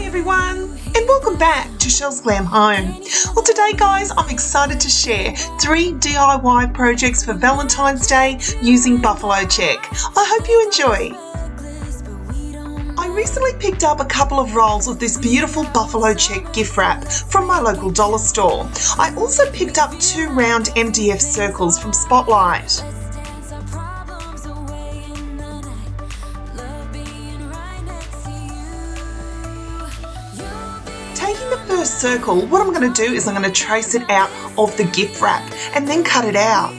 everyone, and welcome back to Chelle's Glam Home. Well, today guys, I'm excited to share 3 DIY projects for Valentine's Day using buffalo check. I hope you enjoy. I recently picked up a couple of rolls of this beautiful buffalo check gift wrap from my local dollar store. I also picked up 2 round MDF circles from Spotlight. Taking the first circle, what I'm going to do is I'm going to trace it out of the gift wrap and then cut it out.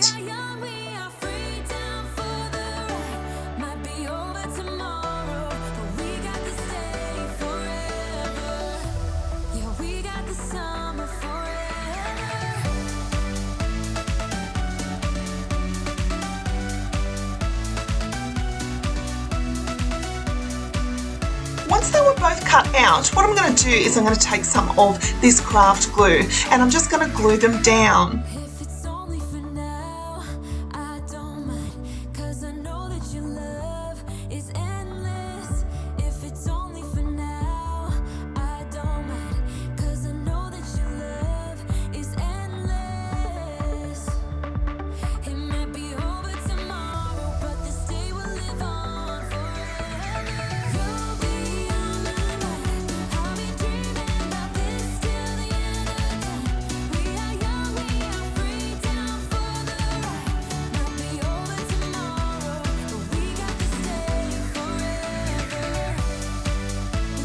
Once they were both cut out, what I'm going to do is I'm going to take some of this craft glue and I'm just going to glue them down.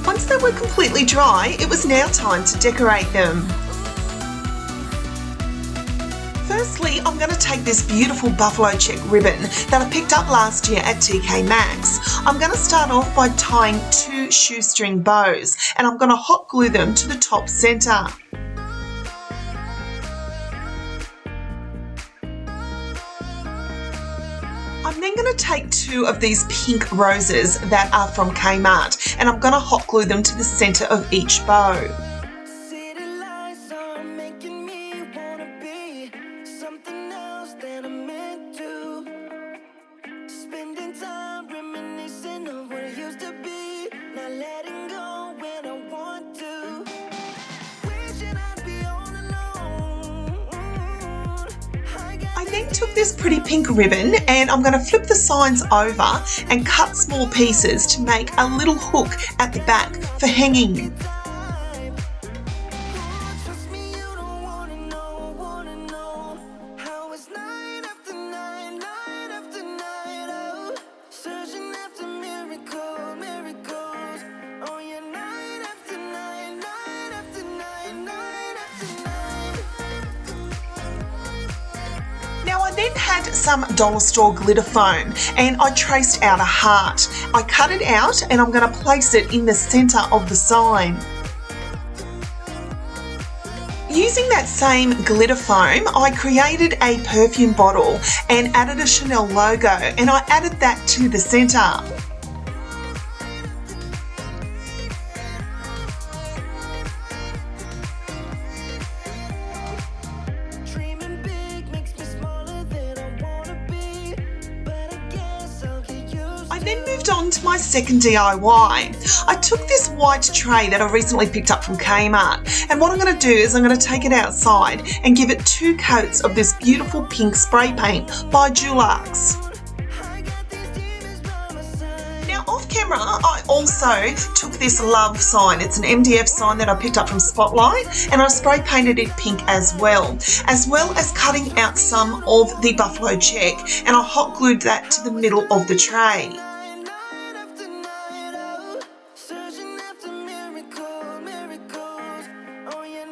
Once they were completely dry, it was now time to decorate them. Firstly, I'm going to take this beautiful buffalo check ribbon that I picked up last year at TK Maxx. I'm going to start off by tying 2 shoestring bows and I'm going to hot glue them to the top centre. I'm then going to take 2 of these pink roses that are from Kmart and I'm going to hot glue them to the centre of each bow. I then took this pretty pink ribbon and I'm going to flip the signs over and cut small pieces to make a little hook at the back for hanging. Now I then had some dollar store glitter foam and I traced out a heart. I cut it out and I'm going to place it in the centre of the sign. Using that same glitter foam, I created a perfume bottle and added a Chanel logo and I added that to the centre. I then moved on to my second DIY. I took this white tray that I recently picked up from Kmart and what I'm going to do is I'm going to take it outside and give it 2 coats of this beautiful pink spray paint by Dulux. Now off camera I also took this love sign. It's an MDF sign that I picked up from Spotlight and I spray painted it pink as well as cutting out some of the buffalo check and I hot glued that to the middle of the tray.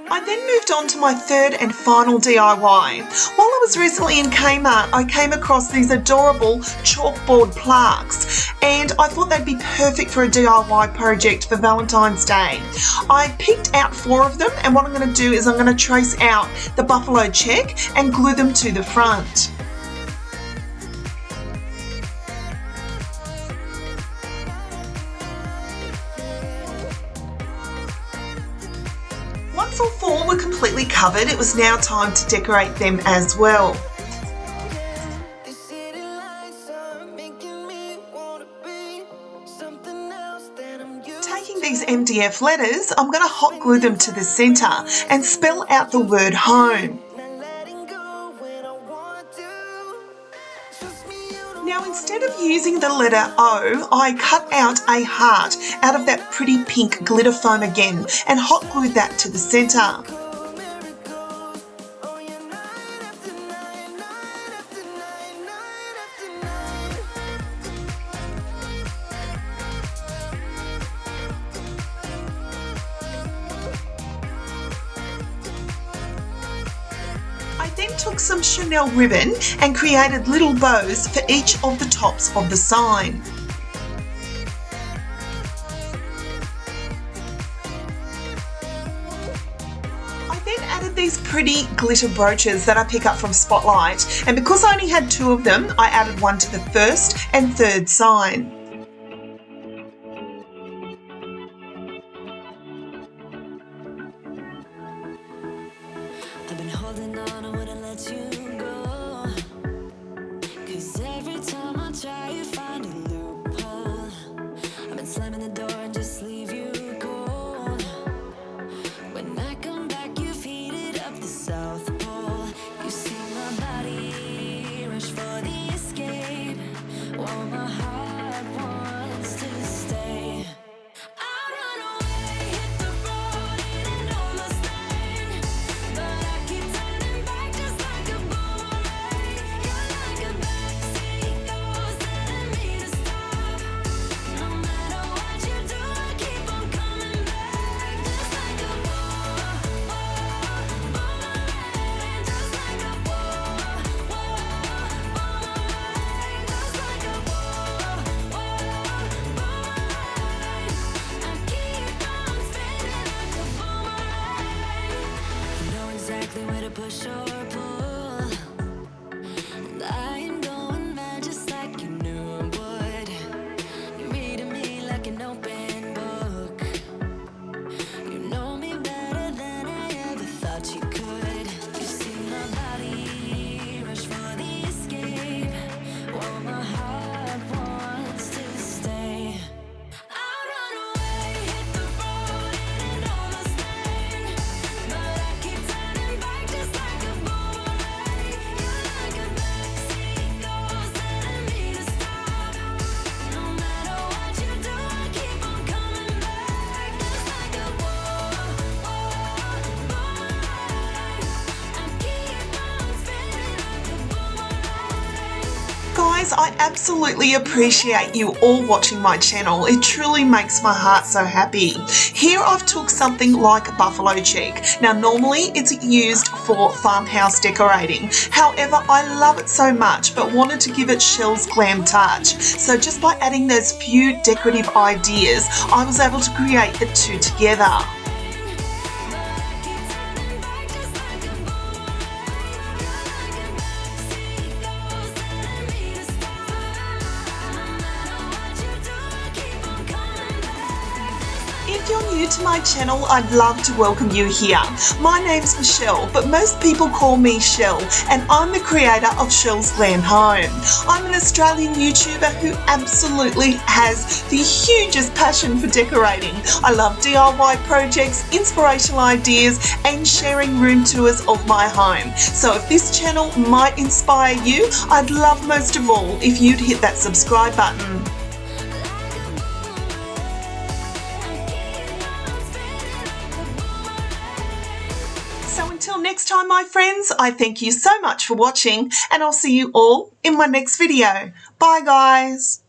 I then moved on to my third and final DIY. While I was recently in Kmart, I came across these adorable chalkboard plaques and I thought they'd be perfect for a DIY project for Valentine's Day. I picked out 4 of them and what I'm going to do is I'm going to trace out the buffalo check and glue them to the front. Once all 4 were completely covered, it was now time to decorate them as well. these MDF letters, I'm going to hot glue them to the centre and spell out the word home. Now, instead of using the letter O, I cut out a heart out of that pretty pink glitter foam again and hot glued that to the centre. I then took some Chanel ribbon and created little bows for each of the tops of the sign. I then added these pretty glitter brooches that I pick up from Spotlight, and because I only had 2 of them, I added one to the first and third sign. I've been holding on, I wouldn't let you go, 'cause every time I try you find a loophole. I've been slamming the door and just leave you cold. When I come back you've heated up the South Pole. You see my body rush for the escape, while my heart wants to stay. Where to push or pull, and I am going mad just like you knew I would. You're reading me like an open book. You know me better than I ever thought you could. You see my body rush for the escape, while my heart wants to stay. I'd run away, hit the road, and almost late, but I keep turning back just like a boomerang. You're like a backseat ghost telling me to stop. No matter what you do, I keep on coming back just like a boomerang. I keep on spinning like a boomerang. Guys, I absolutely appreciate you all watching my channel. It truly makes my heart so happy. Here I've took something like buffalo check. Now normally it's used for farmhouse decorating. However, I love it so much but wanted to give it Chelle's glam touch. So just by adding those few decorative ideas, I was able to create the 2 together. If you're new to my channel, I'd love to welcome you here. My name's Michelle, but most people call me Chelle, and I'm the creator of Chelle's Glam Home. I'm an Australian YouTuber who absolutely has the hugest passion for decorating. I love DIY projects, inspirational ideas, and sharing room tours of my home. So if this channel might inspire you, I'd love most of all if you'd hit that subscribe button. So until next time, my friends, I thank you so much for watching, and I'll see you all in my next video. Bye, guys.